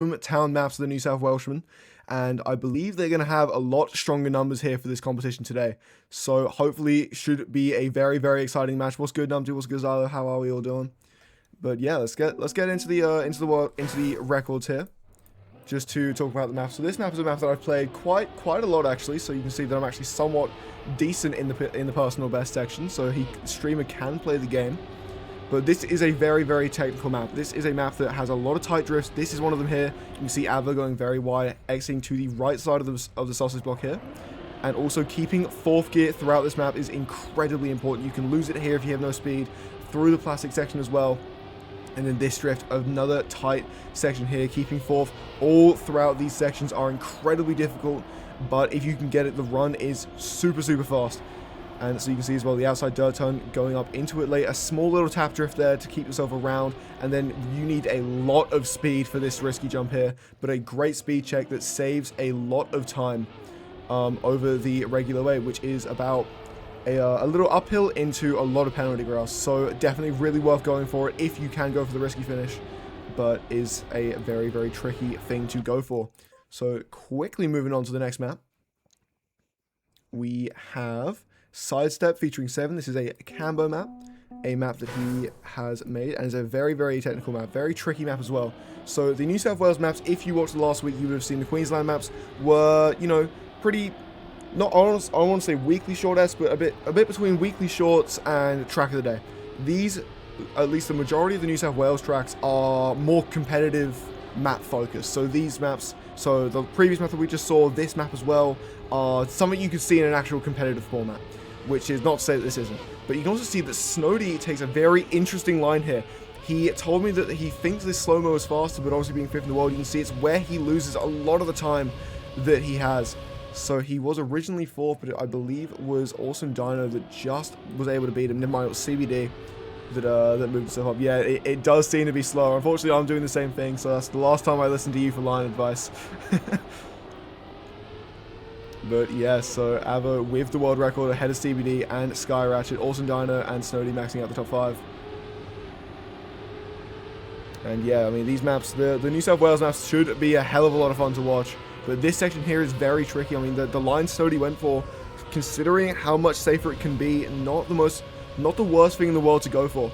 hometown maps of the New South Welshmen, and I believe they're going to have a lot stronger numbers here for this competition today. So hopefully should be a very, very exciting match. What's good, Numty? What's good, Zylo? How are we all doing? But yeah, let's get into the records here, just to talk about the map. So this map is a map that I've played quite a lot actually. So you can see that I'm actually somewhat decent in the personal best section. So the streamer can play the game. But this is a very, very technical map. This is a map that has a lot of tight drifts. This is one of them here. You can see Ava going very wide, exiting to the right side of the sausage block here. And also keeping 4th gear throughout this map is incredibly important. You can lose it here if you have no speed, through the plastic section as well. And then this drift, another tight section here, keeping 4th. All throughout these sections are incredibly difficult. But if you can get it, the run is super, super fast. And so you can see as well the outside dirt turn going up into it late. A small little tap drift there to keep yourself around. And then you need a lot of speed for this risky jump here. But a great speed check that saves a lot of time over the regular way, which is about a little uphill into a lot of penalty grass. So definitely really worth going for it if you can go for the risky finish. But is a very, very tricky thing to go for. So quickly moving on to the next map. We have Sidestep featuring 7. This is a Cambo map, a map that he has made, and it's a very, very technical map, very tricky map as well. So the New South Wales maps, if you watched the last week, you would have seen the Queensland maps were, you know, pretty, not honest, I don't want to say weekly short-esque, but a bit between weekly shorts and track of the day. These, at least the majority of the New South Wales tracks, are more competitive map focused. So these maps, so the previous map that we just saw, this map as well, are something you could see in an actual competitive format, which is not to say that this isn't. But you can also see that Snowdy takes a very interesting line here. He told me that he thinks this slow-mo is faster, but obviously being 5th in the world, you can see it's where he loses a lot of the time that he has. So he was originally 4th, but I believe it was Awesome Dino that just was able to beat him. Never mind, it was CBD that moved himself up. Yeah, it does seem to be slower. Unfortunately, I'm doing the same thing, so that's the last time I listened to you for line advice. But yeah, so Avo with the world record ahead of CBD and Sky Ratchet, Awesome Dino and Snowdy maxing out the top 5. And yeah, I mean, these maps, the New South Wales maps should be a hell of a lot of fun to watch. But this section here is very tricky. I mean, the line Snowdy went for, considering how much safer it can be, not the worst thing in the world to go for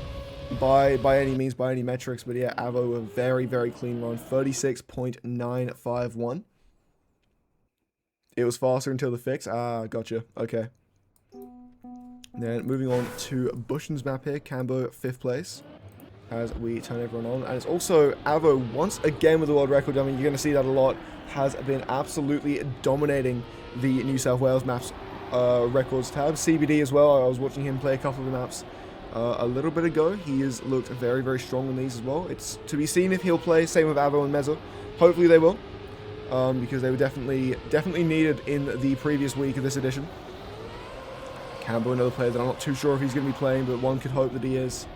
by any means, by any metrics. But yeah, Avo, a very, very clean run, 36.951. It was faster until the fix. Ah, gotcha. Okay. Then moving on to Bushin's map here. Cambo 5th place as we turn everyone on. And it's also Avo once again with the world record. I mean, you're going to see that a lot. Has been absolutely dominating the New South Wales maps records tab. CBD as well. I was watching him play a couple of the maps a little bit ago. He has looked very, very strong on these as well. It's to be seen if he'll play. Same with Avo and Mezzo. Hopefully they will. Because they were definitely needed in the previous week of this edition. Cambo, another player that I'm not too sure if he's going to be playing, but one could hope that he is.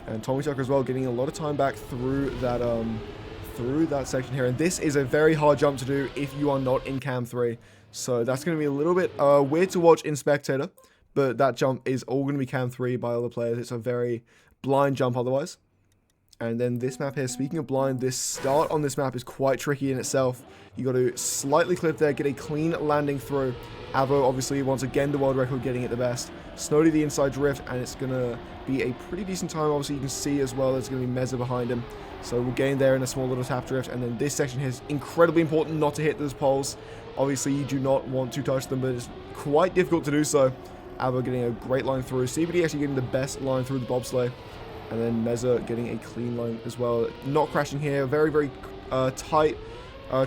And Tommy Tucker as well, getting a lot of time back through that section here. And this is a very hard jump to do if you are not in Cam 3. So that's going to be a little bit weird to watch in Spectator, but that jump is all going to be Cam 3 by other players. It's a very blind jump otherwise. And then this map here, speaking of blind, this start on this map is quite tricky in itself. You got to slightly clip there, get a clean landing through. Avo, obviously, once again, the world record getting it the best. Snowdy the inside drift, and it's going to be a pretty decent time. Obviously, you can see as well there's going to be Mezza behind him. So we'll gain there in a small little tap drift. And then this section here is incredibly important not to hit those poles. Obviously, you do not want to touch them, but it's quite difficult to do so. Avo getting a great line through. CBD actually getting the best line through the bobsleigh. And then Mezza getting a clean line as well. Not crashing here. Very, very tight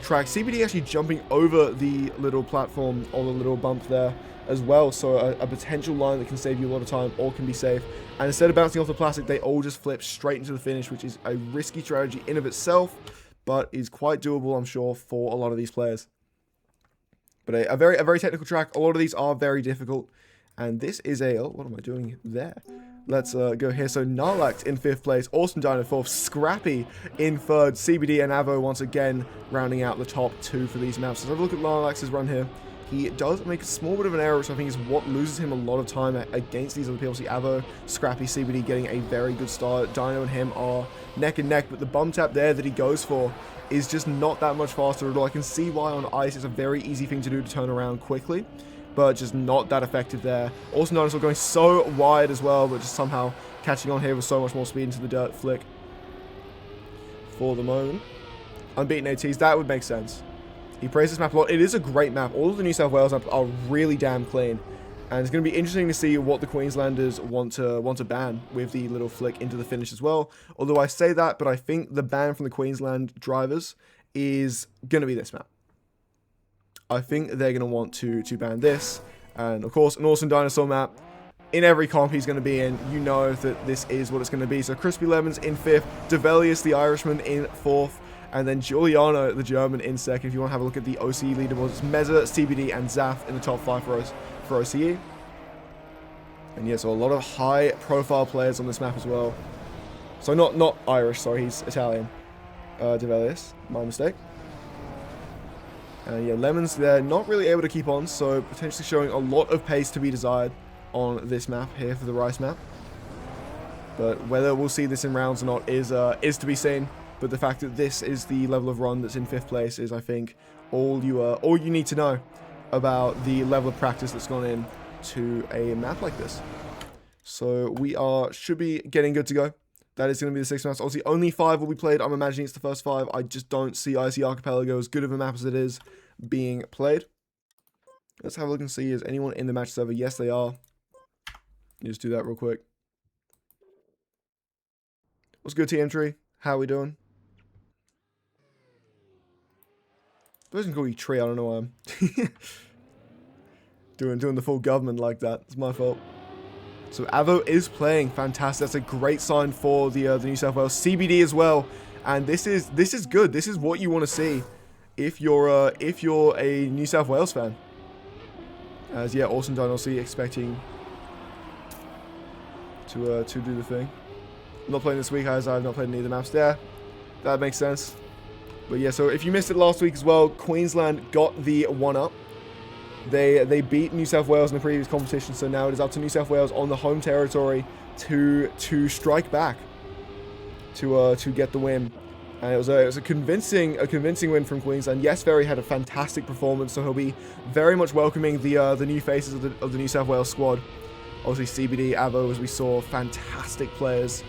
track. CBD actually jumping over the little platform or the little bump there as well. So a potential line that can save you a lot of time or can be safe. And instead of bouncing off the plastic, they all just flip straight into the finish, which is a risky strategy in of itself, but is quite doable, I'm sure, for a lot of these players. But a very technical track. A lot of these are very difficult. And this is a... Oh, what am I doing there? Let's go here. So Narlax in 5th place. Awesome Dino 4th. Scrappy in 3rd. CBD and Avo once again rounding out the top 2 for these maps. Let's have a look at Narlax's run here. He does make a small bit of an error, which I think is what loses him a lot of time against these other people. See, Avo, Scrappy, CBD getting a very good start. Dino and him are neck and neck, but the bum tap there that he goes for is just not that much faster at all. I can see why on ice it's a very easy thing to do to turn around quickly, but just not that effective there. Also, Dinosaur going so wide as well, but just somehow catching on here with so much more speed into the dirt flick. For the moment, unbeaten ATs, that would make sense. He praised this map a lot. It is a great map. All of the New South Wales maps are really damn clean. And it's going to be interesting to see what the Queenslanders want to ban with the little flick into the finish as well. Although I say that, but I think the ban from the Queensland drivers is going to be this map. I think they're going to want to ban this. And of course, an awesome dinosaur map. In every comp he's going to be in, you know that this is what it's going to be. So Crispy Lemons in 5th, Develius the Irishman in 4th, and then Giuliano the German in 2nd. If you want to have a look at the OCE leaderboards, it's Meza, CBD, and Zaf in the top 5 for OCE. And yeah, so a lot of high-profile players on this map as well. So not Irish, sorry, he's Italian. Develius, my mistake. And yeah, Lemons, they're not really able to keep on, so potentially showing a lot of pace to be desired on this map here for the Rice map. But whether we'll see this in rounds or not is to be seen. But the fact that this is the level of run that's in 5th place is, I think, all you need to know about the level of practice that's gone in to a map like this. So we should be getting good to go. That is going to be the 6 maps. Obviously, only 5 will be played. I'm imagining it's the first 5. I just don't see IC Archipelago as good of a map as it is being played. Let's have a look and see, is anyone in the match server? Yes, they are. Just do that real quick. What's good, TM Tree? How are we doing? I wasn't call you Tree, I don't know why I'm doing the full government like that. It's my fault. So Avo is playing fantastic. That's a great sign for the New South Wales CBD as well. And this is good. This is what you want to see if you're a New South Wales fan. As yeah, Awesome Dynasty expecting to do the thing. I'm not playing this week as I've not played any of the maps there. That makes sense. But yeah, so if you missed it last week as well, Queensland got the 1-up. They beat New South Wales in the previous competition, so now it is up to New South Wales on the home territory to strike back to get the win. And it was a convincing win from Queensland. Yes, Ferry had a fantastic performance, so he'll be very much welcoming the new faces of the New South Wales squad. Obviously CBD, Avo, as we saw, fantastic players.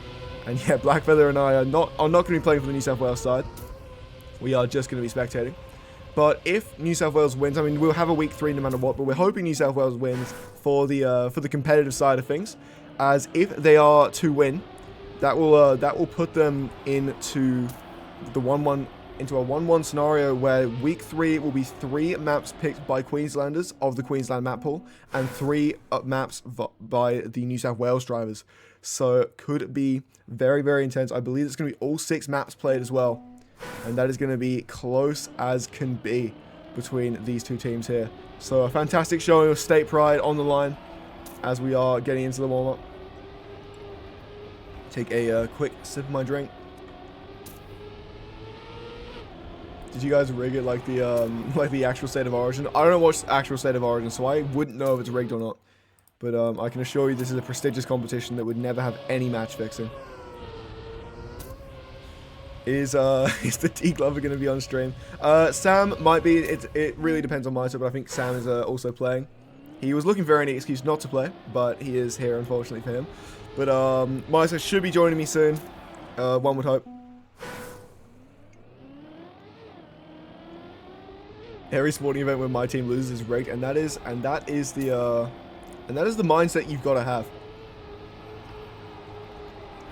And yeah, Blackfeather and I are not going to be playing for the New South Wales side. We are just going to be spectating. But if New South Wales wins, I mean, we'll have a week 3 no matter what, but we're hoping New South Wales wins for the competitive side of things. As if they are to win, that will put them into the 1-1 into a 1-1 scenario where week 3 will be 3 maps picked by Queenslanders of the Queensland map pool and 3 maps by the New South Wales drivers. So could be very, very intense. I believe it's going to be all 6 maps played as well. And that is going to be close as can be between these two teams here. So a fantastic showing of state pride on the line as we are getting into the warm-up. Take a quick sip of my drink. Did you guys rig it like the actual State of Origin? I don't know what's actual State of Origin, so I wouldn't know if it's rigged or not. But I can assure you this is a prestigious competition that would never have any match fixing. Is the D Glover going to be on stream? Sam might be. It really depends on Miser, but I think Sam is also playing. He was looking for any excuse not to play, but he is here, unfortunately for him. But Miser should be joining me soon. One would hope. Every sporting event when my team loses is rigged, and that is the mindset you've got to have.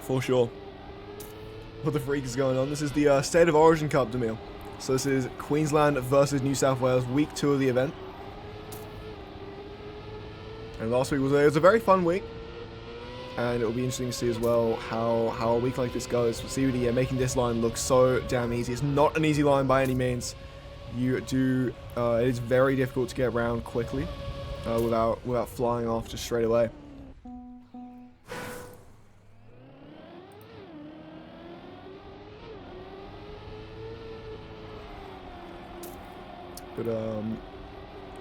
For sure. What the freak is going on? This is the State of Origin Cup, Demille. So this is Queensland versus New South Wales, week 2 of the event. And last week was a very fun week. And it will be interesting to see as well how a week like this goes. CBD, making this line look so damn easy. It's not an easy line by any means. It is very difficult to get around quickly without flying off just straight away. But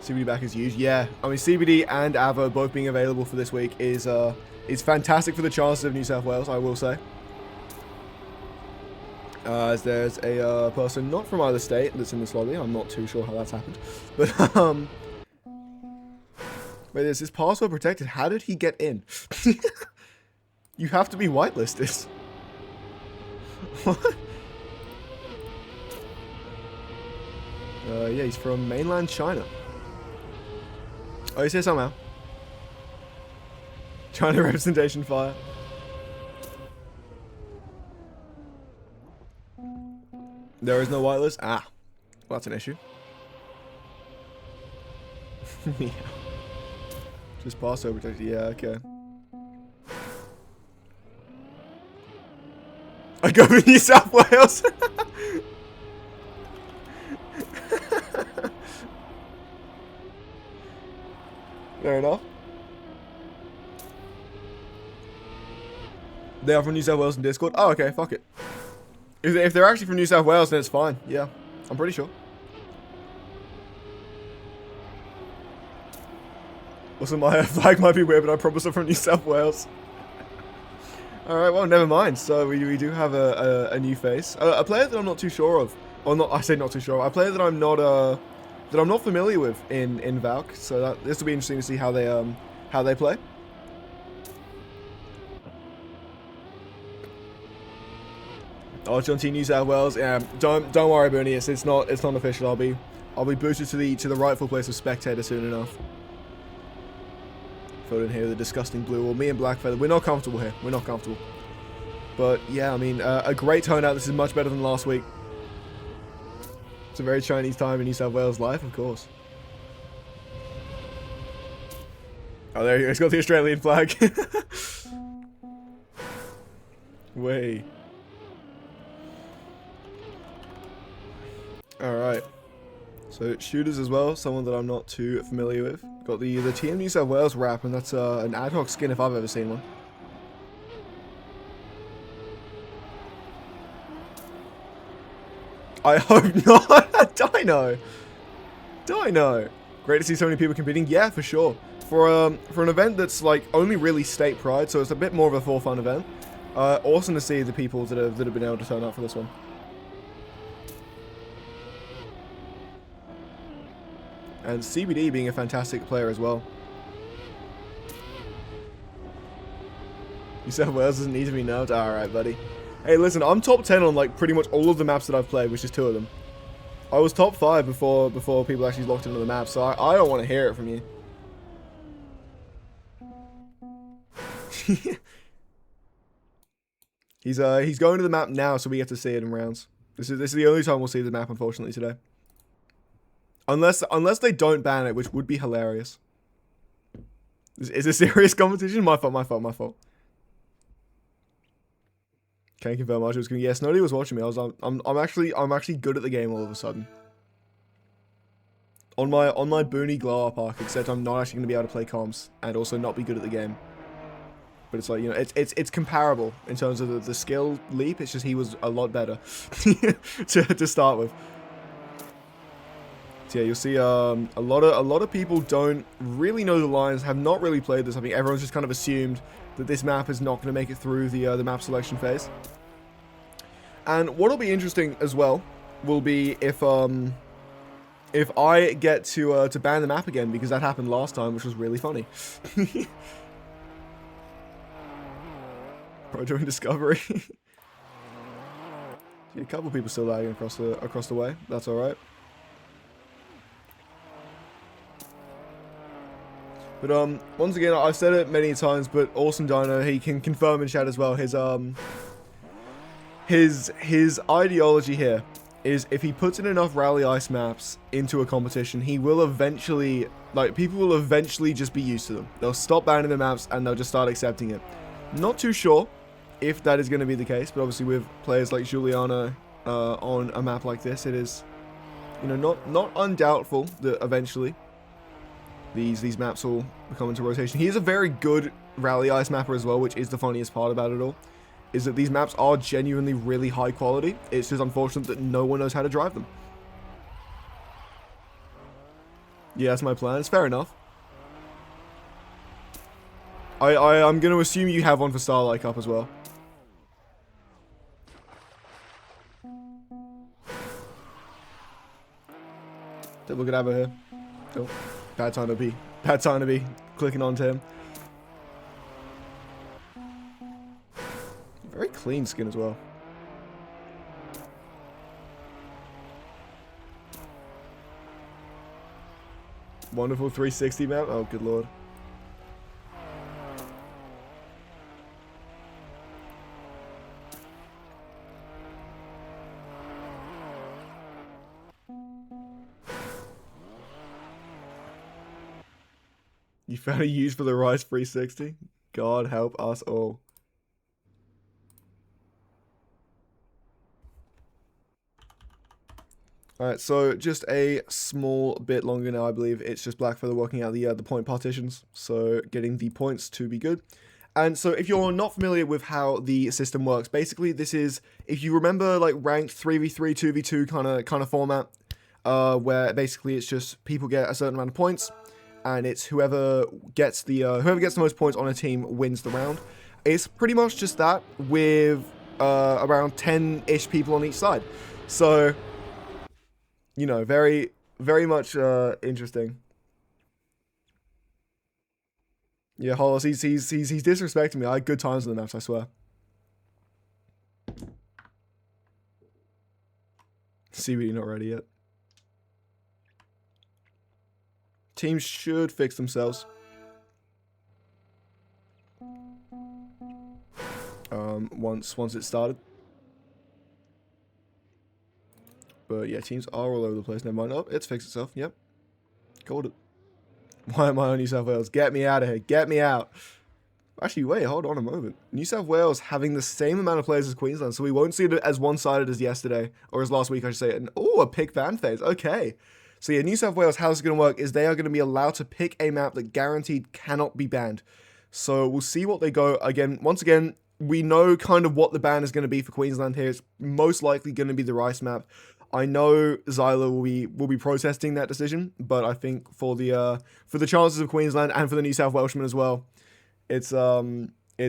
CBD back is huge. Yeah, I mean CBD and Avo both being available for this week is fantastic for the chances of New South Wales, I will say. As there's a person not from either state that's in this lobby. I'm not too sure how that's happened, but wait, is this password protected? How did he get in? You have to be whitelisted. What? Yeah, he's from mainland China. Oh, he's here somehow. China representation fire. There is no whitelist? Ah. Well, that's an issue. Yeah. Just password protected. Yeah, okay. I go to New South Wales. Fair enough. They are from New South Wales in Discord. Oh, okay, fuck it. If they're actually from New South Wales, then it's fine. Yeah, I'm pretty sure. Also, my flag might be weird, but I promise I'm from New South Wales. Alright, well, never mind. So we do have a new face. A player that I'm not too sure of. Or not, I say not too sure. A player that I'm not familiar with in Valk. So this will be interesting to see how they play. Archon New South Wales. Yeah, don't worry, Bernie. It's not official. I'll be boosted to the rightful place of spectator soon enough. Filled in here with a disgusting blue wall. Me and Blackfeather, we're not comfortable here. We're not comfortable. But yeah, I mean, a great turnout. This is much better than last week. It's a very Chinese time in New South Wales life, of course. Oh, there he is. He's got the Australian flag. Way. Alright. So, shooters as well, someone that I'm not too familiar with. Got the TM New South Wales wrap, and that's an ad hoc skin if I've ever seen one. I hope not. Dino. Great to see so many people competing. Yeah, for sure. For an event that's like only really state pride, so it's a bit more of a for fun event. Awesome to see the people that have been able to turn up for this one. And CBD being a fantastic player as well. New South Wales doesn't need to be nerfed. Alright, buddy. Hey, listen, I'm top 10 on like pretty much all of the maps that I've played, which is 2 of them. I was top 5 before people actually locked into the map, so I don't want to hear it from you. He's going to the map now, so we get to see it in rounds. This is the only time we'll see the map, unfortunately, today. Unless they don't ban it, which would be hilarious. Is a serious competition? My fault. Can't confirm much. I was going. Yeah, Snowdy was watching me. I'm actually good at the game all of a sudden. On my boony glow up arc, except I'm not actually going to be able to play comps and also not be good at the game. But it's like, you know, it's comparable in terms of the skill leap. It's just he was a lot better to start with. So yeah, you'll see a lot of people don't really know the lines, have not really played this. I think everyone's just kind of assumed that this map is not going to make it through the map selection phase. And what'll be interesting as well will be if I get to ban the map again, because that happened last time, which was really funny. Pro doing Discovery. See a couple people still lagging across the way. That's all right. But once again, I've said it many times, but Awesome Dino, he can confirm in chat as well. His ideology here is if he puts in enough rally ice maps into a competition, he will eventually, like, people will eventually just be used to them. They'll stop banning the maps and they'll just start accepting it. Not too sure if that is going to be the case, but obviously with players like Juliano on a map like this, it is, you know, not undoubtful that eventually these maps will come into rotation. He is a very good rally ice mapper as well, which is the funniest part about it all, is that these maps are genuinely really high quality. It's just unfortunate that no one knows how to drive them. Yeah, that's my plan. It's fair enough. I'm going to assume you have one for Starlight Cup as well. Look at Avo here. Oh, bad time to be. Bad time to be clicking onto him. Very clean skin as well. Wonderful 360 map. Oh, good lord. You found a use for the Rise 360? God help us all. Alright, so just a small bit longer now, I believe. It's just Blackfeather working out the point partitions, so getting the points to be good. And so if you're not familiar with how the system works, basically this is, if you remember like ranked 3v3, 2v2 kind of format, where basically it's just people get a certain amount of points, and it's whoever gets the most points on a team wins the round. It's pretty much just that with around 10-ish people on each side. So, you know, very, very much interesting. Yeah, Hollis, he's disrespecting me. I had good times in the maps, I swear. CBD not ready yet. Teams should fix themselves. Once it started. But yeah, teams are all over the place. Never mind. Oh, it's fixed itself. Yep. Called it. Why am I on New South Wales? Get me out of here. Get me out. Actually, wait, hold on a moment. New South Wales having the same amount of players as Queensland, so we won't see it as one-sided as yesterday, or as last week, I should say. And, oh, a pick ban phase. Okay. So yeah, New South Wales, how it's going to work is they are going to be allowed to pick a map that guaranteed cannot be banned. So we'll see what they go. Again, once again, we know kind of what the ban is going to be for Queensland here. It's most likely going to be the Rice map. I know Zyla will be protesting that decision, but I think for the chances of Queensland and for the New South Welshmen as well, it's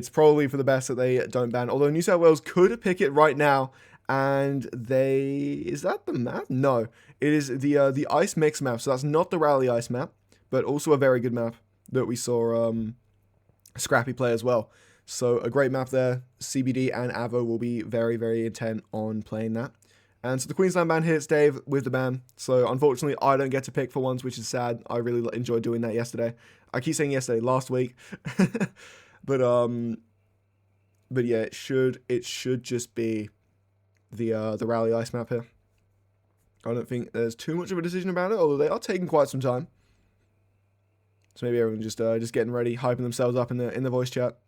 probably for the best that they don't ban. Although New South Wales could pick it right now, and is that the map? No, it is the Ice Mix map. So that's not the Rally Ice map, but also a very good map that we saw Scrappy play as well. So a great map there. CBD and Avo will be very, very intent on playing that. And so the Queensland ban hits Dave with the ban. So unfortunately, I don't get to pick for once, which is sad. I really enjoyed doing that yesterday. I keep saying yesterday, last week. But yeah, it should just be the Rally Ice map here. I don't think there's too much of a decision about it, although they are taking quite some time. So maybe everyone just getting ready, hyping themselves up in the voice chat.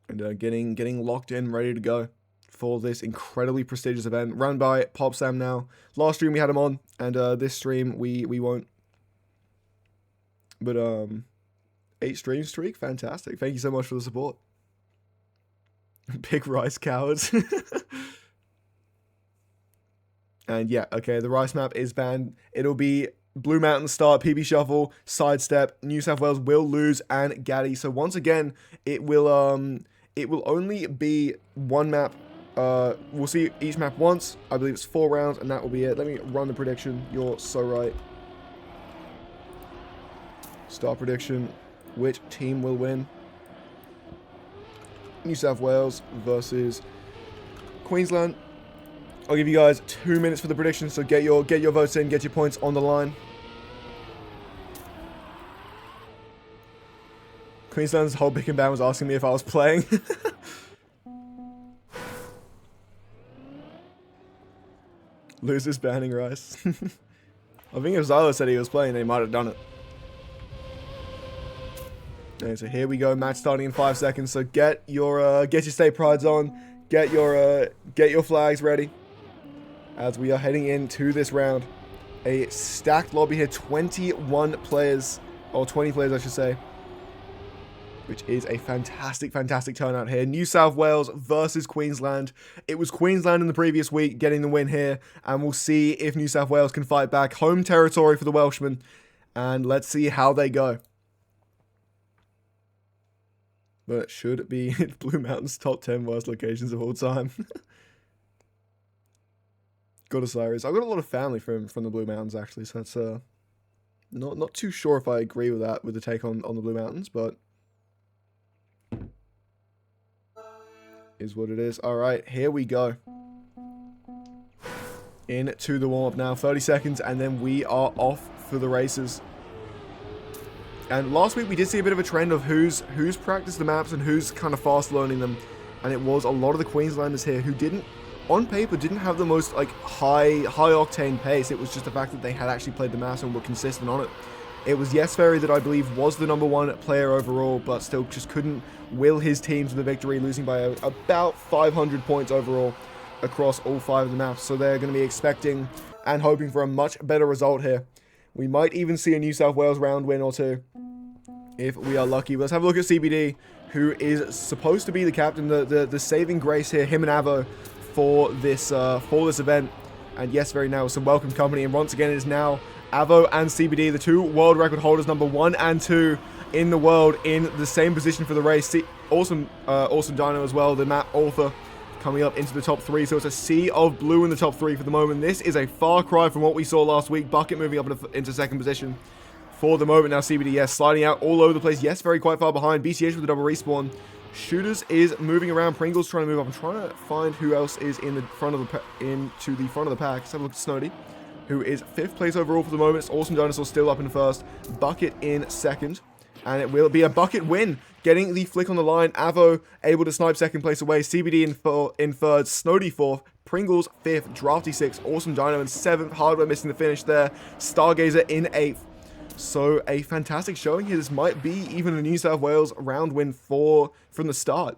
And getting locked in, ready to go for this incredibly prestigious event run by Pop Sam now. Last stream we had him on, and this stream we won't. But 8 stream streak, fantastic. Thank you so much for the support. Big Rice cowards. And yeah, okay, the Rice map is banned. It'll be Blue Mountain start, PB Shuffle, Sidestep, New South Wales will lose, and Gaddy. So once again, it will only be one map. We'll see each map once. I believe it's 4 rounds, and that will be it. Let me run the prediction. You're so right. Start prediction. Which team will win? New South Wales versus Queensland. I'll give you guys 2 minutes for the prediction, so get your votes in, get your points on the line. Queensland's whole big and band was asking me if I was playing. Losers banning Rice. I think if Zylo said he was playing, they might have done it. Okay, so here we go, match starting in 5 seconds. So get your state prides on, get your flags ready, as we are heading into this round. A stacked lobby here, 21 players, or 20 players I should say. which is a fantastic, fantastic turnout here. New South Wales versus Queensland. It was Queensland in the previous week getting the win here, and we'll see if New South Wales can fight back. Home territory for the Welshmen, and let's see how they go. But should it be Blue Mountain's top 10 worst locations of all time? Got Osiris. I've got a lot of family from the Blue Mountains, actually, so that's not too sure if I agree with that, with the take on the Blue Mountains, but is what it is. All right, here we go. Into the warm-up now. 30 seconds, and then we are off for the races. And last week we did see a bit of a trend of who's practiced the maps and who's kind of fast learning them. And it was a lot of the Queenslanders here who didn't, on paper, didn't have the most like high octane pace. It was just the fact that they had actually played the maps and were consistent on it. It was Yesferry that I believe was the #1 player overall, but still just couldn't will his team to the victory, losing by about 500 points overall across all 5 of the maps. So they're going to be expecting and hoping for a much better result here. We might even see a New South Wales round win or two if we are lucky. But let's have a look at CBD, who is supposed to be the captain, the saving grace here, him and Avo, for this event. And Yesferry now with some welcome company, and once again it is now Avo and CBD, the 2 world record holders, #1 and 2 in the world, in the same position for the race. Awesome Dino as well, the map author, coming up into the top 3. So it's a sea of blue in the top 3 for the moment. This is a far cry from what we saw last week. Bucket moving up into second position for the moment. Now CBD, yes, sliding out all over the place. Yes, very quite far behind. BCH with the double respawn. Shooters is moving around. Pringle's trying to move up. I'm trying to find who else is in the front of into the front of the pack. Let's have a look at Snowdy, who is 5th place overall for the moment. It's Awesome Dinosaur still up in first. Bucket in second. And it will be a Bucket win, getting the flick on the line. Avo able to snipe second place away. CBD in third. Snowdy 4th. Pringles 5th. Drafty 6th. Awesome Dino in 7th. Hardware missing the finish there. Stargazer in 8th. So a fantastic showing here. This might be even a New South Wales round win from the start.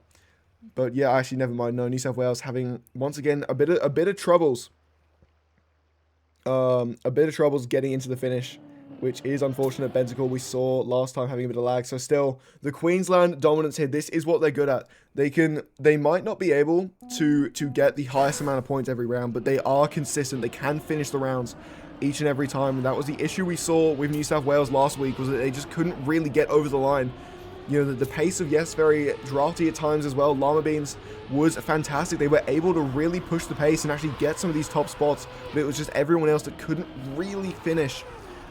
But yeah, actually, never mind. No, New South Wales having, once again, a bit of troubles. Getting into the finish, which is unfortunate. Bentacle we saw last time having a bit of lag. So still, the Queensland dominance here. This is what they're good at. They might not be able to get the highest amount of points every round, but they are consistent. They can finish the rounds each and every time. And that was the issue we saw with New South Wales last week, was that they just couldn't really get over the line. You know, the pace of Yes, very drafty at times as well. Llama Beans was fantastic. They were able to really push the pace and actually get some of these top spots, but it was just everyone else that couldn't really finish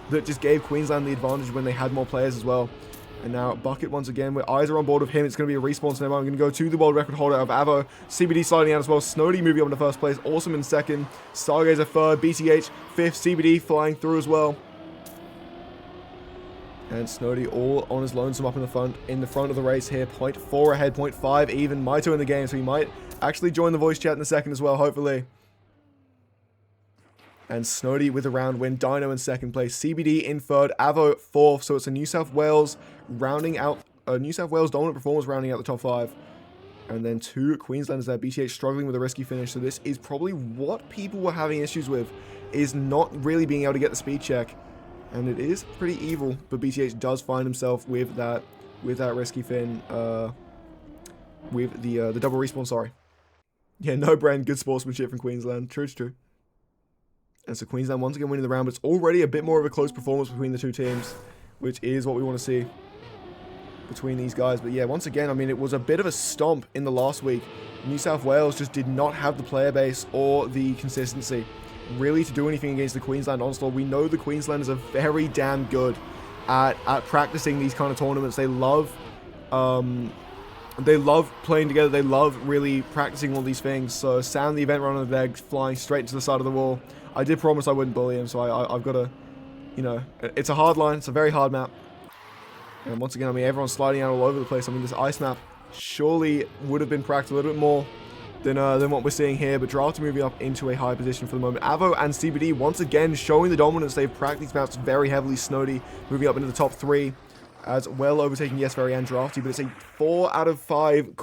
that just gave Queensland the advantage when they had more players as well. And now Bucket once again, where eyes are on board with him. It's going to be a respawn so now. I'm going to go to the world record holder of Avo. CBD sliding out as well. Snowdy moving up into first place. Awesome in second. Stargazer 3rd. BCH 5th. CBD flying through as well. And Snowdy all on his lonesome up in the front of the race here. 0.4 ahead, 0.5 even. Maito in the game, so he might actually join the voice chat in a second as well, hopefully. And Snowdy with a round win. Dino in second place. CBD in 3rd. Avo 4th. So it's a New South Wales rounding out. New South Wales dominant performance rounding out the top 5. And then 2 Queenslanders there. BCH struggling with a risky finish. So this is probably what people were having issues with, is not really being able to get the speed check. And it is pretty evil. But BCH does find himself with that risky fin. With the double respawn, sorry. Yeah, no brand. Good sportsmanship from Queensland. True, it's true. And so Queensland once again winning the round, but it's already a bit more of a close performance between the 2 teams, which is what we want to see between these guys. But yeah, once again, I mean, it was a bit of a stomp in the last week. New South Wales just did not have the player base or the consistency really to do anything against the Queensland onslaught. We know the Queenslanders are very damn good at practicing these kind of tournaments. They love playing together. They love really practicing all these things. So Sam, the event runner there, flying straight to the side of the wall. I did promise I wouldn't bully him, so I've got to, you know, it's a hard line. It's a very hard map. And once again, I mean, everyone's sliding out all over the place. I mean, this ice map surely would have been practiced a little bit more than what we're seeing here. But Drafty moving up into a high position for the moment. Avo and CBD once again showing the dominance. They've practiced these maps very heavily. Snowdy moving up into the top 3. As well, overtaking Yes, very and Drafty, but it's a 4 out of 5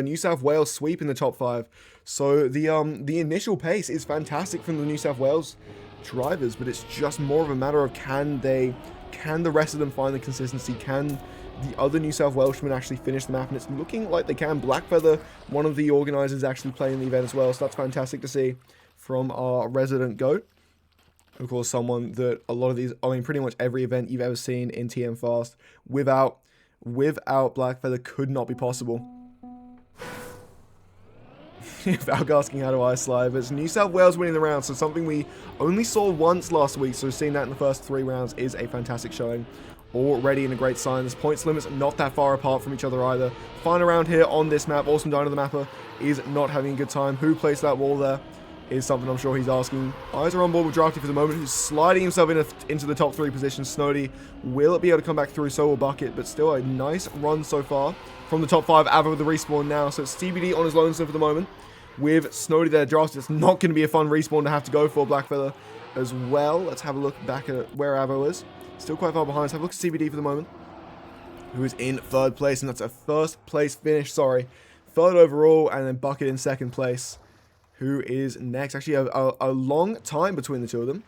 New South Wales sweep in the top 5. So the initial pace is fantastic from the New South Wales drivers, but it's just more of a matter of can the rest of them find the consistency? Can the other New South Welshmen actually finish the map, and it's looking like they can. Blackfeather, one of the organizers, actually playing the event as well, so that's fantastic to see from our resident GOAT. Of course, someone that a lot of these, I mean, pretty much every event you've ever seen in TMFAST without Blackfeather could not be possible. Valk asking how do I slide, but it's New South Wales winning the round, so something we only saw once last week, so seeing that in the first 3 rounds is a fantastic showing. Already in a great sign. This points limits not that far apart from each other either. Final round here on this map. Awesome Dino the Mapper is not having a good time. Who placed that wall there is something I'm sure he's asking. Eyes are on board with Drafty for the moment, who's sliding himself into the top 3 position. Snody will be able to come back through, so will Bucket, but still a nice run so far from the top 5. Ava with the respawn now, so it's CBD on his lonesome for the moment. With Snody there, Drafty, it's not going to be a fun respawn to have to go for Blackfeather as well. Let's have a look back at where Avo is. Still quite far behind. Let's have a look at CBD for the moment, who is in 3rd place, and that's a first place finish, sorry. 3rd overall, and then Bucket in 2nd place, who is next. Actually, a long time between the two of them.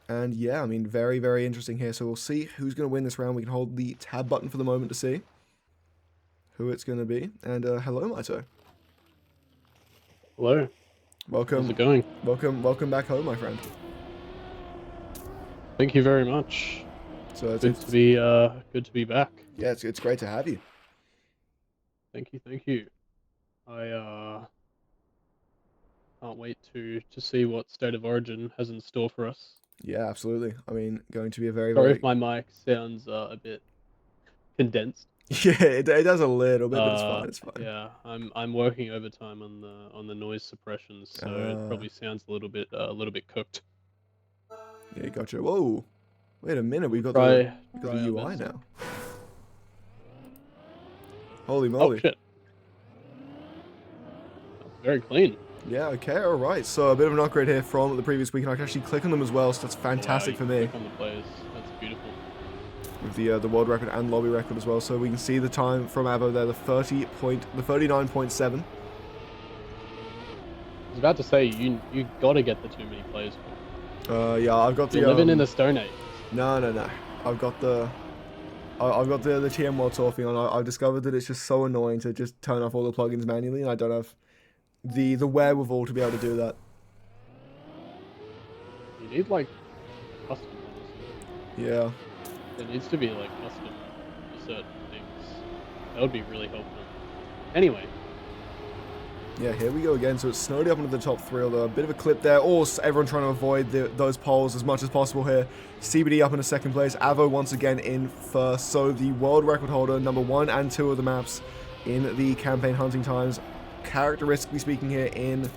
And yeah, I mean, very, very interesting here. So we'll see who's going to win this round. We can hold the tab button for the moment to see who it's going to be. And hello, Maito. Hello. Welcome. How's it going? Welcome back home, my friend. Thank you very much. So it's good to be back. Yeah, it's great to have you. Thank you. I can't wait to see what State of Origin has in store for us. Yeah, absolutely. I mean, going to be a very, Sorry very... if my mic sounds a bit condensed. Yeah, it does a little bit, but it's fine. It's fine. Yeah, I'm working overtime on the noise suppression, so it probably sounds a little bit cooked. Yeah, gotcha. Whoa, wait a minute. We've got the UI now. Holy moly! Oh shit! That's very clean. Yeah. Okay. All right. So a bit of an upgrade here from the previous week, and I can actually click on them as well. So that's fantastic for me. Click on the players. That's beautiful. With the world record and lobby record as well, so we can see the time from Avo there, the 39.7. I was about to say you got to get the too many players. Yeah, I've got You're living in the Stone Age. No. I've got the TM World Tour thing on. I've discovered that it's just so annoying to just turn off all the plugins manually, and I don't have the wherewithal to be able to do that. You need like custom. Yeah. There needs to be like custom for certain things. That would be really helpful. Anyway. Yeah, here we go again. So it's Snowdy up into the top 3, although a bit of a clip there. Or everyone trying to avoid those poles as much as possible here. CBD up into 2nd place. Avo once again in 1st. So the world record holder, number 1 and 2 of the maps in the campaign hunting times. Characteristically speaking here in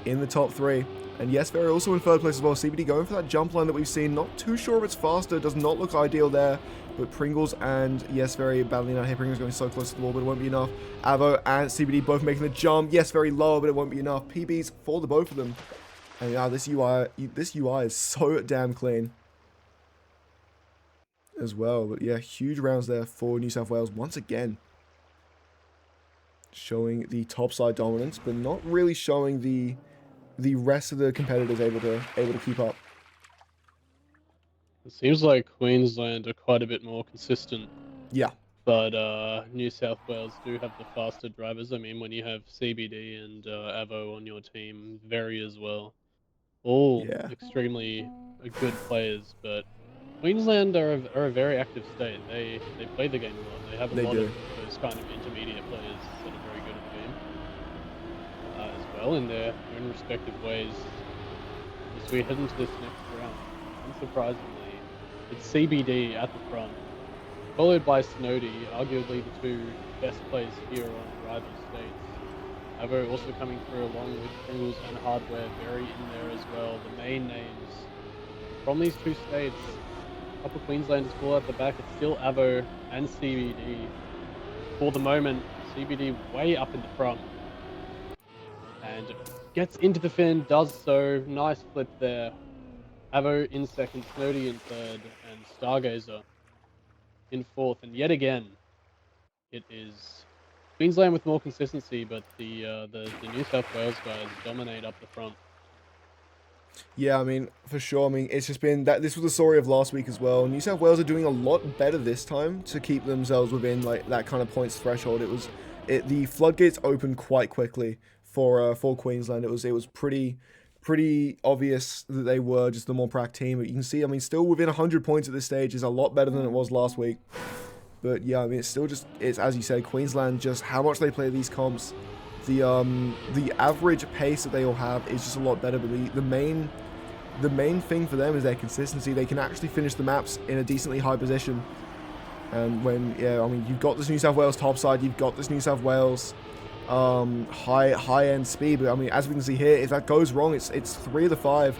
the top 3. And yes, Very also in 3rd place as well. CBD going for that jump line that we've seen. Not too sure if it's faster. Does not look ideal there. But Pringles and Yes Very battling out here. Pringles going so close to the wall, but it won't be enough. Avo and CBD both making the jump. Yes Very low, but it won't be enough. PBs for the both of them. And yeah, this UI is so damn clean as well. But yeah, huge rounds there for New South Wales once again. Showing the topside dominance, but not really showing the rest of the competitors able to keep up. It seems like Queensland are quite a bit more consistent. Yeah. But New South Wales do have the faster drivers. I mean, when you have CBD and Avo on your team, Very as well, all extremely good players. But Queensland are a very active state. They play the game a lot. They have a lot of those kind of intermediate players that are very good at the game as well in their own respective ways. As we head into this next round, unsurprisingly, it's CBD at the front, followed by Snody, arguably the 2 best players here on rival states. Avo also coming through along with Pringles and Hardware, Very in there as well. The main names from these 2 states, Upper Queensland is still at the back. It's still Avo and CBD. For the moment, CBD way up in the front. And gets into the fin, does so. Nice flip there. Avo in 2nd, Snody in 3rd, and Stargazer in 4th. And yet again, it is Queensland with more consistency, but the New South Wales guys dominate up the front. Yeah, I mean, for sure. I mean, it's just been that this was the story of last week as well. New South Wales are doing a lot better this time to keep themselves within like that kind of points threshold. The floodgates opened quite quickly for Queensland. It was pretty obvious that they were just the more prac team. But you can see, I mean, still within 100 points at this stage is a lot better than it was last week. But yeah, I mean, it's as you said, Queensland, just how much they play these comps. The average pace that they all have is just a lot better. But the main thing for them is their consistency. They can actually finish the maps in a decently high position. And I mean, you've got this New South Wales top side, you've got this New South Wales high end speed. But I mean, as we can see here, if that goes wrong, it's 3 of the 5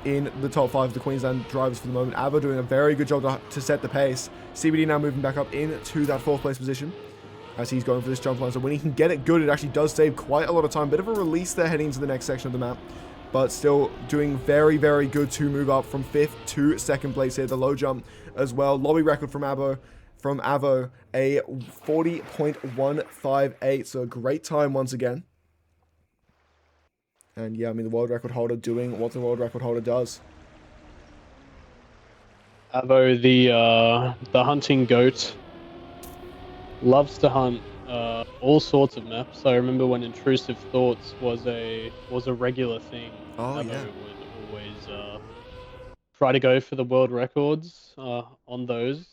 in the top 5 of the Queensland drivers for the moment. Avo doing a very good job to set the pace. CBD now moving back up into that 4th place position as he's going for this jump line. So when he can get it good, it actually does save quite a lot of time. Bit of a release there heading into the next section of the map, but still doing very, very good to move up from 5th to 2nd place here. The low jump as well. Lobby record from Avo, a 40.158. So a great time once again. And yeah, I mean, the world record holder doing what the world record holder does. Avo, the hunting goat, loves to hunt all sorts of maps. I remember when Intrusive Thoughts was a regular thing. Oh, Avo yeah. would always try to go for the world records on those,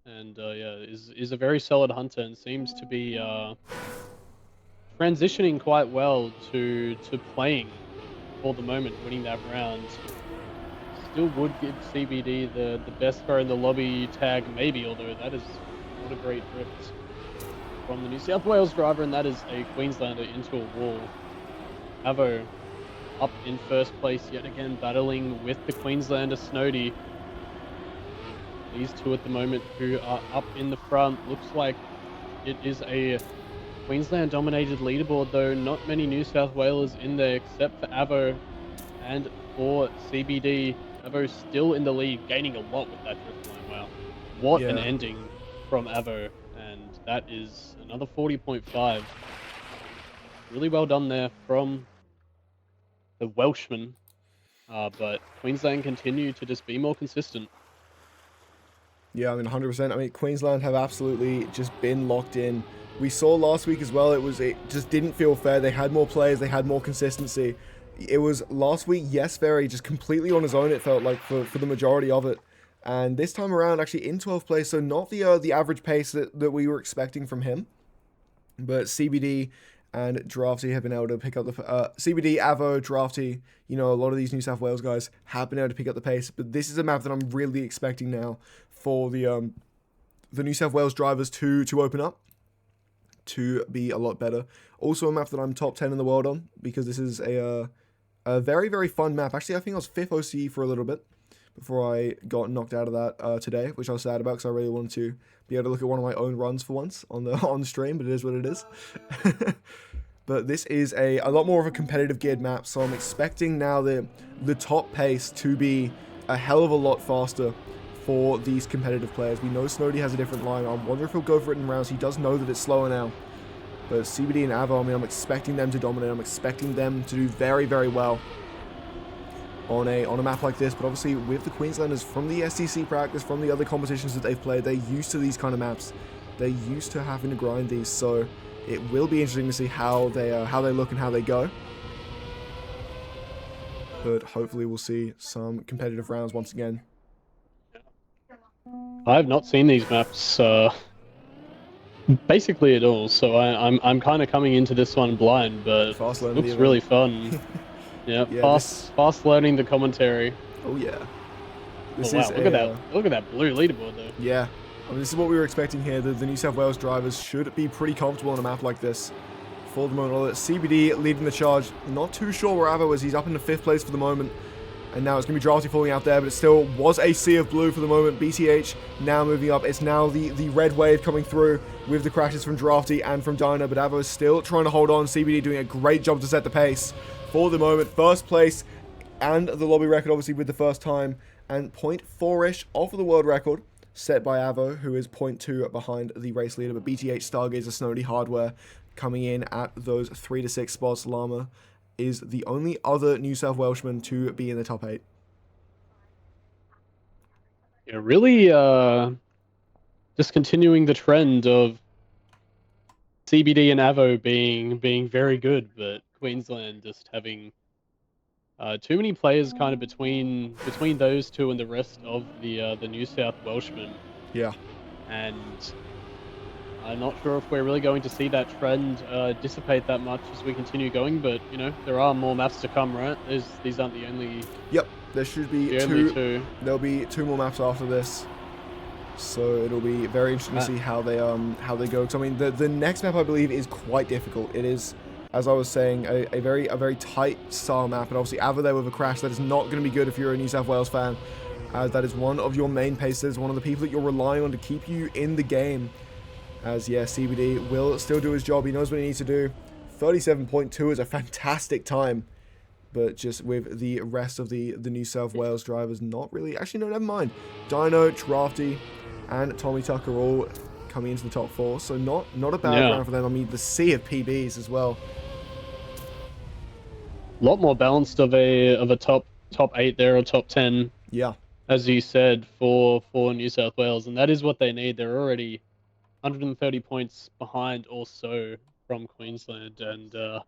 and yeah, is a very solid hunter and seems to be transitioning quite well to playing for the moment, winning that round. Still would give CBD the best car in the lobby tag, maybe, although that is not a great drift from the New South Wales driver, and that is a Queenslander into a wall. Avo up in 1st place yet again, battling with the Queenslander Snowdy. These two at the moment who are up in the front. Looks like it is a Queensland-dominated leaderboard, though not many New South Whalers in there except for Avo and for CBD. Avo still in the lead, gaining a lot with that drift line. Wow. What an ending from Avo, and that is another 40.5. Really well done there from the Welshman, but Queensland continue to just be more consistent. Yeah, I mean, 100%. I mean, Queensland have absolutely just been locked in. We saw last week as well, it just didn't feel fair. They had more players, they had more consistency. It was last week, yes, very just completely on his own, it felt like, for the majority of it. And this time around, actually in 12th place, so not the average pace that we were expecting from him. But CBD and Drafty have been able to pick up the... CBD, Avo, Drafty, you know, a lot of these New South Wales guys have been able to pick up the pace. But this is a map that I'm really expecting now for the New South Wales drivers to open up, to be a lot better. Also a map that I'm top 10 in the world on, because this is a very, very fun map. Actually, I think I was 5th OCE for a little bit before I got knocked out of that today, which I was sad about because I really wanted to be able to look at one of my own runs for once on the stream, but it is what it is. But this is a lot more of a competitive geared map, so I'm expecting now the top pace to be a hell of a lot faster for these competitive players. We know Snowdy has a different line. I wonder if he'll go for it in rounds. He does know that it's slower now. But CBD and Avo, I mean, I'm expecting them to dominate. I'm expecting them to do very, very well on a map like this. But obviously, with the Queenslanders from the STC practice, from the other competitions that they've played, they're used to these kind of maps. They're used to having to grind these. So it will be interesting to see how they look and how they go. But hopefully, we'll see some competitive rounds once again. I have not seen these maps basically at all, so I'm kind of coming into this one blind, but it looks really fun. Yeah, fast learning the commentary. Oh yeah. Look at that blue leaderboard though. Yeah, I mean, this is what we were expecting here. The New South Wales drivers should be pretty comfortable on a map like this for the moment. CBD leading the charge. Not too sure where Avo is. He's up in the 5th place for the moment. And now it's going to be Drafty falling out there, but it still was a sea of blue for the moment. BTH now moving up. It's now the red wave coming through with the crashes from Drafty and from Dyna, but Avo is still trying to hold on. CBD doing a great job to set the pace for the moment. 1st place and the lobby record, obviously, with the first time. And 0.4-ish off of the world record set by Avo, who is 0.2 behind the race leader. But BTH, Stargazer, Snowdy, Hardware coming in at those 3 to 6 spots. Llama is the only other New South Welshman to be in the top 8. Yeah, really just continuing the trend of CBD and Avo being very good, but Queensland just having too many players kind of between those two and the rest of the New South Welshmen. Yeah. And I'm not sure if we're really going to see that trend dissipate that much as we continue going, but you know, there are more maps to come, right? These aren't the only. Yep, there should be two. There'll be 2 more maps after this, so it'll be very interesting to see how they go. Because I mean, the next map I believe is quite difficult. It is, as I was saying, a very tight style map, and obviously Ava there with a crash that is not going to be good if you're a New South Wales fan, as that is one of your main pacers, one of the people that you're relying on to keep you in the game. As, yeah, CBD will still do his job. He knows what he needs to do. 37.2 is a fantastic time. But just with the rest of the New South Wales drivers not really... Actually, no, never mind. Dino, Drafty, and Tommy Tucker all coming into the top 4. So not a bad round for them. I mean, the sea of PBs as well. A lot more balanced of a top 8 there, or top 10. Yeah. As you said, for New South Wales. And that is what they need. They're already 130 points behind also from Queensland, and they're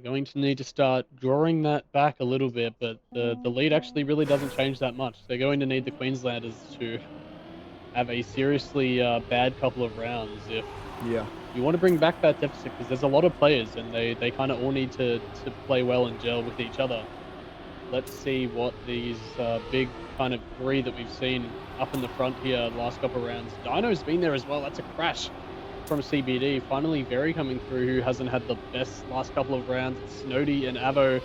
going to need to start drawing that back a little bit, but the lead actually really doesn't change that much. They're going to need the Queenslanders to have a seriously bad couple of rounds if you want to bring back that deficit, because there's a lot of players and they kind of all need to play well and gel with each other. Let's see what these big kind of 3 that we've seen up in the front here the last couple of rounds. Dino's been there as well. That's a crash from CBD. Finally, Very coming through, who hasn't had the best last couple of rounds. Snowdy and Avo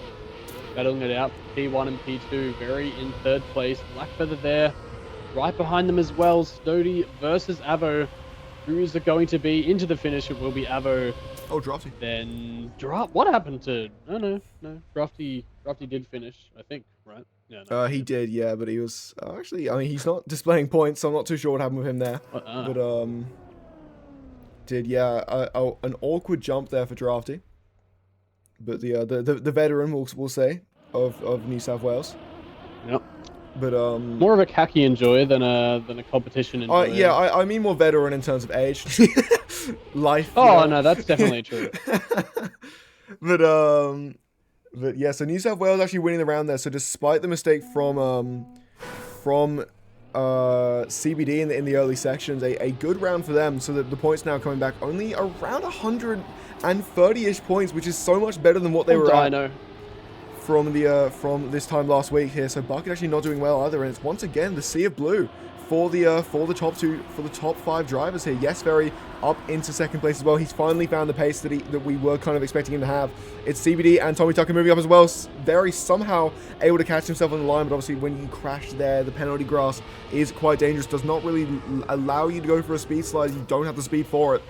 battling it out for P1 and P2. Very in 3rd place. Blackfeather there, right behind them as well. Snowdy versus Avo. Who is it going to be into the finish? It will be Avo. Oh, Drafty. Then what happened to? No. Drafty did finish, I think, right? Yeah. No, he did, yeah, but he was actually. I mean, he's not displaying points, so I'm not too sure what happened with him there. But an awkward jump there for Drafty. But the veteran, we'll say, of New South Wales. Yep. But more of a khaki enjoy than a competition enjoy. Yeah, I mean more veteran in terms of age, life. Oh no, that's definitely true. But yeah, so New South Wales actually winning the round there. So despite the mistake from CBD in the early sections, a good round for them. So that the points now coming back only around 130-ish points, which is so much better than what they were at from this time last week here. So Bucket actually not doing well either, and it's once again the sea of blue for the top 5 drivers here. Yes, Very up into 2nd place as well. He's finally found the pace that we were kind of expecting him to have. It's CBD and Tommy Tucker moving up as well. Very somehow able to catch himself on the line, but obviously when you crash there, the penalty grass is quite dangerous. Does not really allow you to go for a speed slide. You don't have the speed for it.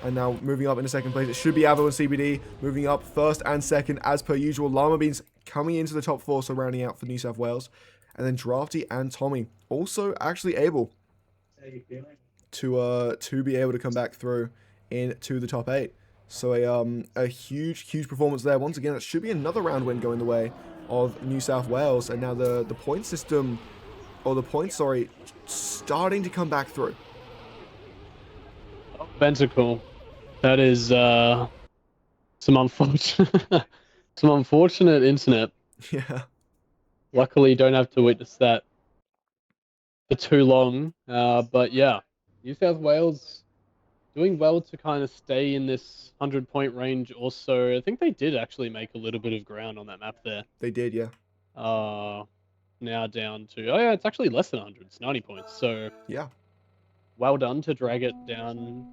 And now moving up into 2nd place, it should be Avo and CBD moving up 1st and 2nd as per usual. Llama Beans coming into the top 4, so rounding out for New South Wales. And then Drafty and Tommy also actually able to be able to come back through into the top 8. So a huge performance there. Once again, it should be another round win going the way of New South Wales. And now the point system, or the points, sorry, starting to come back through. Venticle. That is some unfortunate internet. Yeah. Luckily, don't have to witness that for too long. But yeah, New South Wales doing well to kind of stay in this 100-point range. Also, I think they did actually make a little bit of ground on that map there. They did, yeah. Now down to it's actually less than 100. It's 90 points. So yeah, well done to drag it down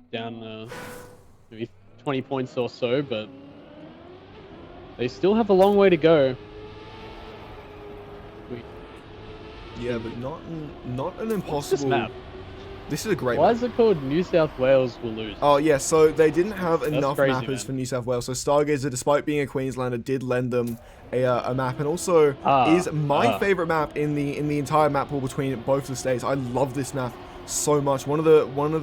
maybe 20 points or so, but they still have a long way to go. Yeah, but not an impossible. What's this map? This is a great Why map. is it called New South Wales will lose? Oh yeah, so they didn't have enough crazy, mappers man. for New South Wales. So Stargazer, despite being a Queenslander, did lend them a map, and also is my favorite map in the entire map pool between both the states. I love this map so much. One of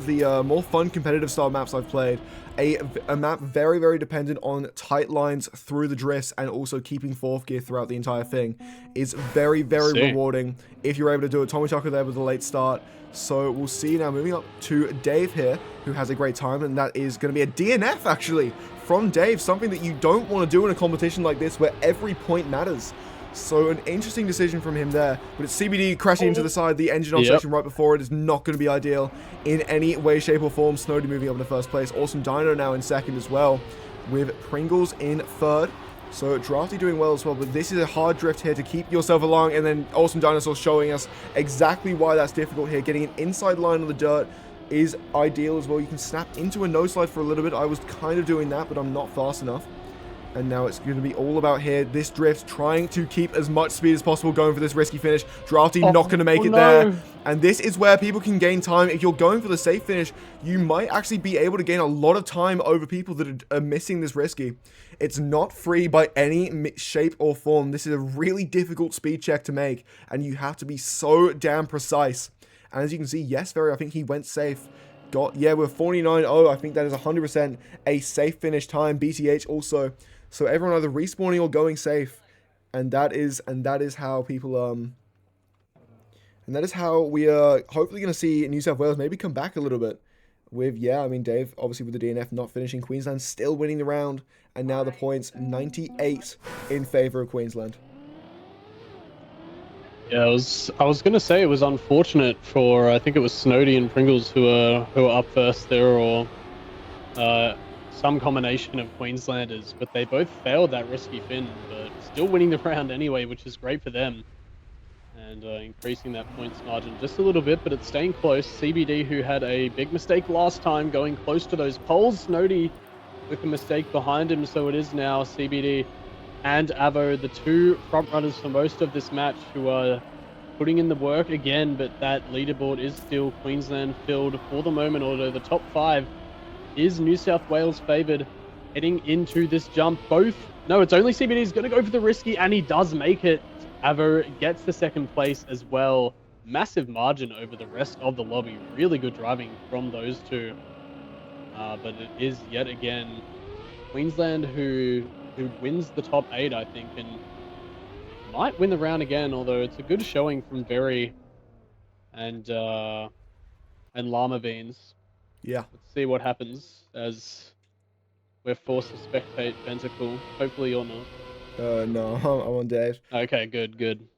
the more fun competitive style maps I've played, a map very, very dependent on tight lines through the drifts and also keeping fourth gear throughout the entire thing is very, very rewarding if you're able to do it. Tommy Tucker there with a late start. So we'll see now moving up to Dave here, who has a great time, and that is going to be a DNF actually from Dave, something that you don't want to do in a competition like this where every point matters. So an interesting decision from him there, but it's CBD crashing into the side. The engine off section right before it is not going to be ideal in any way, shape or form. Snowdy moving up in the first place. Awesome Dino now in second as well, with Pringles in third. So Drafty doing well as well, but this is a hard drift here to keep yourself along, and then Awesome Dinosaur showing us exactly why that's difficult here. Getting an inside line on the dirt is ideal as well. You can snap into a no slide for a little bit. I was kind of doing that, but I'm not fast enough. And now it's going to be all about here. This drift, trying to keep as much speed as possible, going for this risky finish. Drafty not going to make it there. And this is where people can gain time. If you're going for the safe finish, you might actually be able to gain a lot of time over people that are missing this risky. It's not free by any shape or form. This is a really difficult speed check to make, and you have to be so damn precise. And as you can see, yes, I think he went safe. We're 49.0. I think that is 100% a safe finish time. BTH also. So everyone either respawning or going safe, and that is how people and that is how we are hopefully going to see New South Wales maybe come back a little bit. With Dave obviously with the DNF not finishing, Queensland still winning the round, and now the points 98 in favor of Queensland. Yeah, I was going to say it was unfortunate for I think it was Snowdy and Pringles who are up first there, or some combination of Queenslanders, but they both failed that risky fin, but still winning the round anyway, which is great for them, and increasing that points margin just a little bit, but it's staying close. CBD, who had a big mistake last time going close to those poles, Snowdy with a mistake behind him, so it is now CBD and Avo, the two front runners for most of this match, who are putting in the work again, but that leaderboard is still Queensland filled for the moment, although the top 5 is New South Wales favoured heading into this jump. It's only CBD is going to go for the risky, and he does make it. Avo gets the second place as well. Massive margin over the rest of the lobby. Really good driving from those two. But it is yet again Queensland who wins the top 8, I think, and might win the round again, although it's a good showing from Berry and Llama Beans. Yeah. Let's see what happens as we're forced to spectate Pentacle. Hopefully you're not. No, I'm on Dave. Okay, good.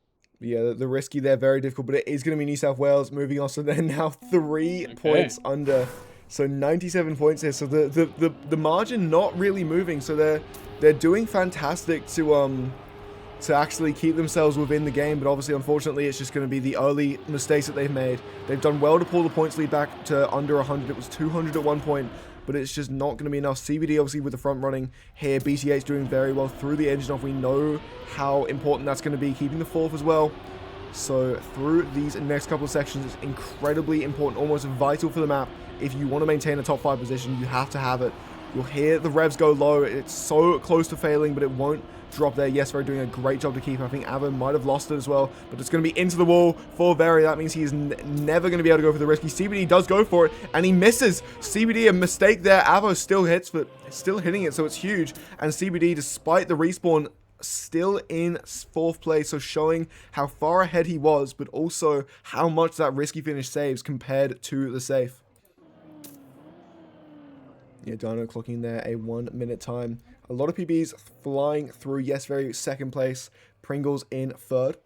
Yeah, the risky there, very difficult, but it is going to be New South Wales moving on. So they're now 3 points under. So 97 points here. So the margin not really moving. So they're doing fantastic to actually keep themselves within the game, but obviously, unfortunately, it's just going to be the early mistakes that they've made. They've done well to pull the points lead back to under 100. It was 200 at one point, but it's just not going to be enough. CBD obviously with the front running here. BTH doing very well through the engine off. We know how important that's going to be, keeping the fourth as well. So through these next couple of sections, it's incredibly important, almost vital for the map. If you want to maintain a top 5 position, you have to have it. You'll hear the revs go low. It's so close to failing, but it won't drop there. Yes, Very doing a great job to keep. I think Avo might have lost it as well, but it's going to be into the wall for Very. That means he's never going to be able to go for the risky. CBD does go for it, and he misses. CBD, a mistake there. Avo still hits, but still hitting it, so it's huge. And CBD, despite the respawn, still in 4th place, so showing how far ahead he was, but also how much that risky finish saves compared to the safe. Yeah, Dino clocking there a 1 minute time. A lot of PBs flying through. Yes, Very 2nd place. Pringles in 3rd.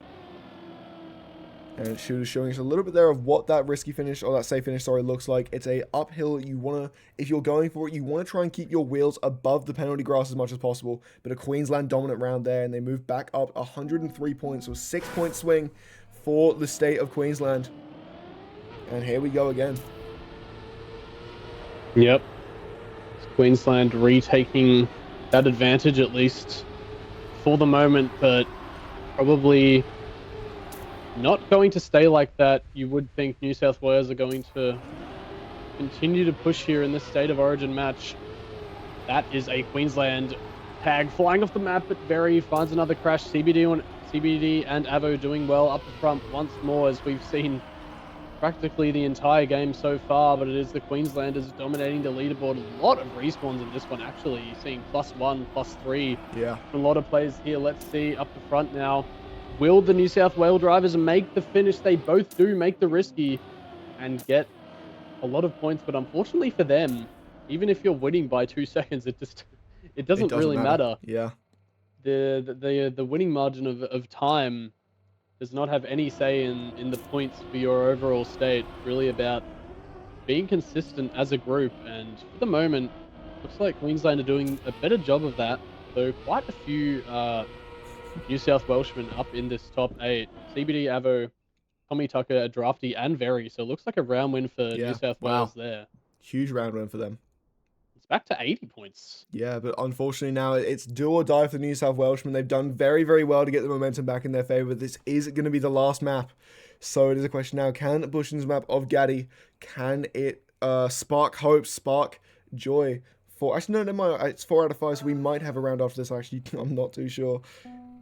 And Shooter's showing us a little bit there of what that risky finish, or that safe finish, sorry, looks like. It's a uphill. You want to, if you're going for it, you want to try and keep your wheels above the penalty grass as much as possible. But a Queensland dominant round there, and they move back up 103 points. So 6-point swing for the state of Queensland. And here we go again. Yep. Queensland retaking that advantage, at least for the moment, but probably not going to stay like that. You would think New South Wales are going to continue to push here in this State of Origin match. That is a Queensland tag flying off the map, but Very finds another crash. CBD and Avo doing well up the front once more, as we've seen practically the entire game so far, but it is the Queenslanders dominating the leaderboard. A lot of respawns in this one, actually, seeing +1, +3. Yeah. A lot of players here. Let's see up the front now. Will the New South Wales drivers make the finish? They both do make the risky and get a lot of points, but unfortunately for them, even if you're winning by 2 seconds, it doesn't really matter. Yeah. The winning margin of time does not have any say in the points for your overall state. It's really about being consistent as a group, and for the moment, looks like Queensland are doing a better job of that. Though quite a few New South Welshmen up in this top 8. CBD, Avo, Tommy Tucker, Drafty, and Very. So it looks like a round win for New South Wales there. Huge round win for them. It's back to 80 points. Yeah, but unfortunately now it's do or die for the New South Welshmen. They've done very, very well to get the momentum back in their favour. This is going to be the last map. So it is a question now, can Bushin's map of Gaddy, can it spark hope, spark joy? Actually, no, never mind. It's 4 out of 5, so we might have a round after this, actually. I'm not too sure.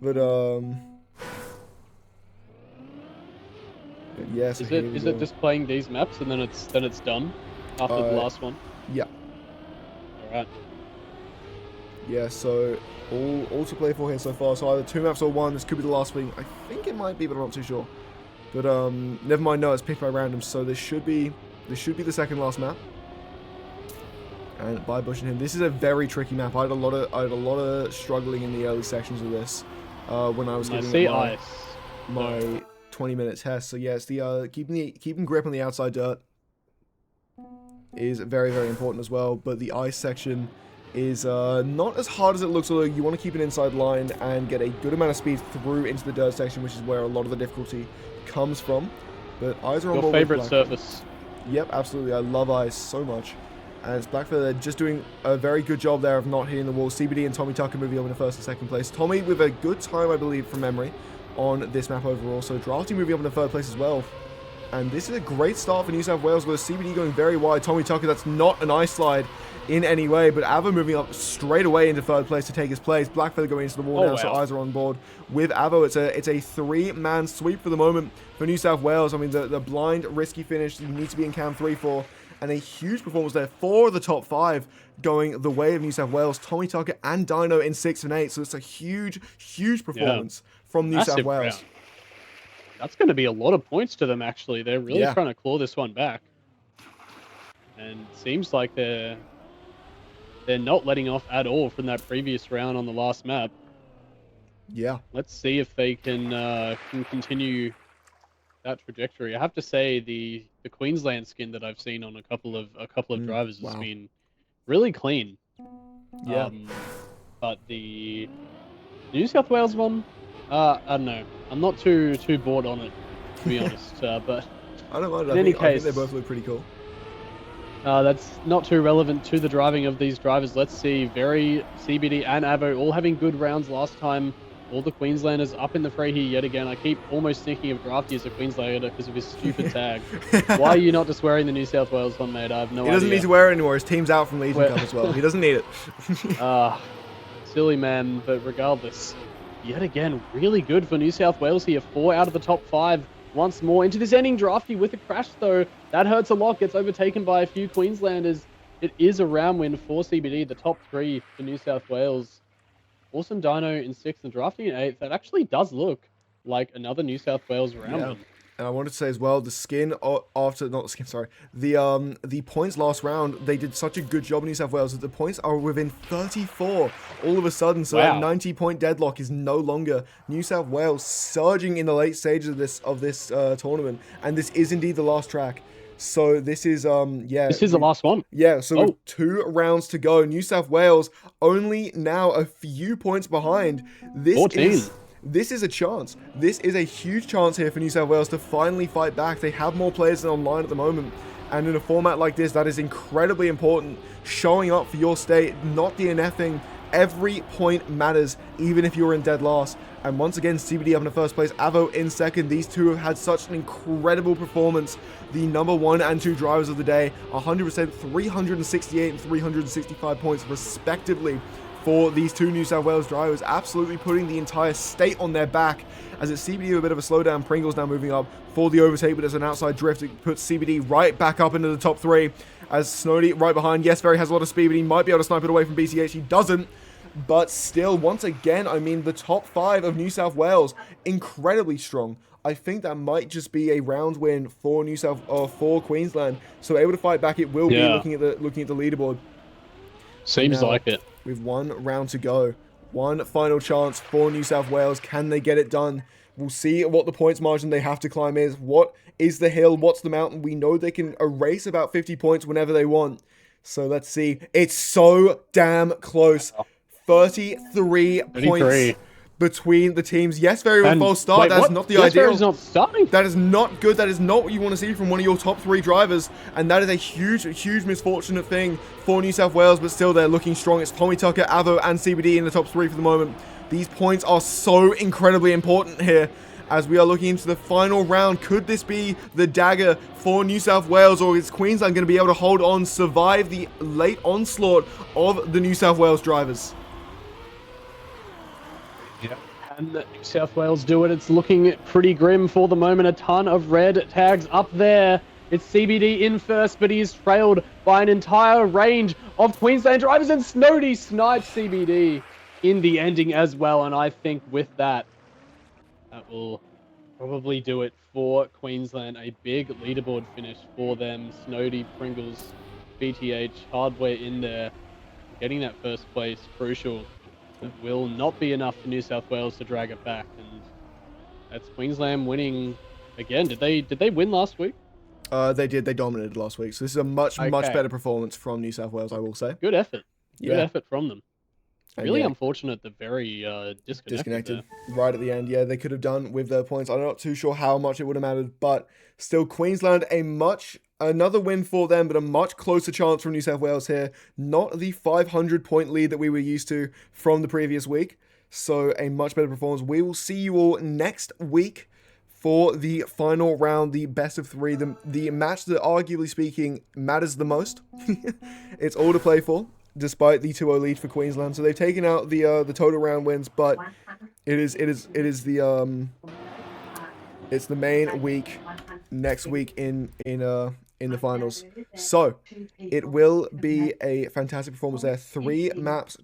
But yes. Is it just playing these maps and then it's done after the last one? Yeah. Alright. Yeah, so all to play for here so far. So either 2 maps or 1. This could be the last wing. I think it might be, but I'm not too sure. But never mind. No, it's picked by random. So this should be the second last map. And by Bush and him, this is a very tricky map. I had a lot of struggling in the early sections of this when I was getting my 20-minute test. So yeah, it's the keeping grip on the outside dirt is very, very important as well. But the ice section is not as hard as it looks, although you want to keep an inside line and get a good amount of speed through into the dirt section, which is where a lot of the difficulty comes from. But eyes are on your favorite surface. Yep, absolutely. I love ice so much. And it's Blackfeather just doing a very good job there of not hitting the wall. CBD and Tommy Tucker moving up in the first and second place. Tommy with a good time, I believe, from memory, on this map overall. So Drafty moving up in the third place as well. And this is a great start for New South Wales with CBD going very wide. Tommy Tucker, that's not an ice slide in any way, but Avo moving up straight away into third place to take his place. Blackfeather going into the wall now, so eyes are on board with Avo. It's a 3-man sweep for the moment for New South Wales. I mean, the blind, risky finish you need to be in cam 3 for. And a huge performance there for the top 5 going the way of New South Wales. Tommy Tucker and Dino in 6 and 8. So it's a huge, huge performance from New South Wales. Round. That's going to be a lot of points to them, actually. They're really trying to claw this one back. And it seems like they're not letting off at all from that previous round on the last map. Yeah. Let's see if they can continue that trajectory. I have to say the Queensland skin that I've seen on a couple of drivers has been really clean. Yeah. But the New South Wales one, I don't know. I'm not too bored on it, to be honest. But I don't mind. I think they both look pretty cool. That's not too relevant to the driving of these drivers. Let's see. Very, CBD and Avo all having good rounds last time. All the Queenslanders up in the fray here yet again. I keep almost thinking of Drafty as a Queenslander because of his stupid tag. Why are you not just wearing the New South Wales one, mate? I have no idea. He doesn't need to wear it anymore. His team's out from Legion Cup as well. He doesn't need it. Silly man, but regardless, yet again, really good for New South Wales here. 4 out of the top 5 once more into this ending. Drafty with a crash, though. That hurts a lot. Gets overtaken by a few Queenslanders. It is a round win for CBD, the top 3 for New South Wales. Awesome Dino in 6th and Drafty in 8th. That actually does look like another New South Wales round win. And I wanted to say as well, the points last round, they did such a good job in New South Wales that the points are within 34 all of a sudden. So that 90-point deadlock is no longer. New South Wales surging in the late stages of this tournament, and this is indeed the last track. So this is This is the last one. Yeah, so with 2 rounds to go. New South Wales only now a few points behind. 14. This is a chance. This is a huge chance here for New South Wales to finally fight back. They have more players than online at the moment. And in a format like this, that is incredibly important. Showing up for your state, not DNFing. Every point matters, even if you're in dead last. And once again, CBD up in the first place, Avo in second. These two have had such an incredible performance. The number 1 and 2 drivers of the day, 100%, 368 and 365 points respectively for these two New South Wales drivers, absolutely putting the entire state on their back, as it's CBD with a bit of a slowdown. Pringles now moving up for the overtake, but there's an outside drift. It puts CBD right back up into the top 3, as Snowdy right behind. Yes, Very has a lot of speed, but he might be able to snipe it away from BCH. He doesn't. But still, once again, I mean, the top 5 of New South Wales, incredibly strong. I think that might just be a round win for for Queensland. So able to fight back, it will be looking at the leaderboard. Seems like it. With 1 round to go, one final chance for New South Wales. Can they get it done? We'll see what the points margin they have to climb is. What is the hill? What's the mountain? We know they can erase about 50 points whenever they want. So let's see. It's so damn close. 33 points between the teams. Yes, Very with false start. That is not the ideal. Yes, not starting. That is not good. That is not what you want to see from one of your top 3 drivers. And that is a huge, huge misfortunate thing for New South Wales. But still, they're looking strong. It's Tommy Tucker, Avo, and CBD in the top 3 for the moment. These points are so incredibly important here, as we are looking into the final round. Could this be the dagger for New South Wales, or is Queensland going to be able to hold on, survive the late onslaught of the New South Wales drivers? Yeah. And New South Wales do it. It's looking pretty grim for the moment. A ton of red tags up there. It's CBD in first, but he is trailed by an entire range of Queensland drivers, and Snowdy snipes CBD in the ending as well. And I think with that, that will probably do it for Queensland. A big leaderboard finish for them. Snowdy, Pringles, BTH, hardware in there. Getting that first place, crucial. It will not be enough for New South Wales to drag it back, and that's Queensland winning again. Did they win last week? They did. They dominated last week. So this is a much better performance from New South Wales, I will say. Good effort. Good effort from them. Really unfortunate that Very disconnected right at the end. Yeah, they could have done with their points. I'm not too sure how much it would have mattered, but still, Queensland, another win for them, but a much closer chance from New South Wales here. Not the 500-point lead that we were used to from the previous week. So a much better performance. We will see you all next week for the final round, the best of 3, the match that, arguably speaking, matters the most. It's all to play for, despite the 2-0 lead for Queensland. So they've taken out the total round wins, but it's the main week next week in the finals. So it will be a fantastic performance there. 3 maps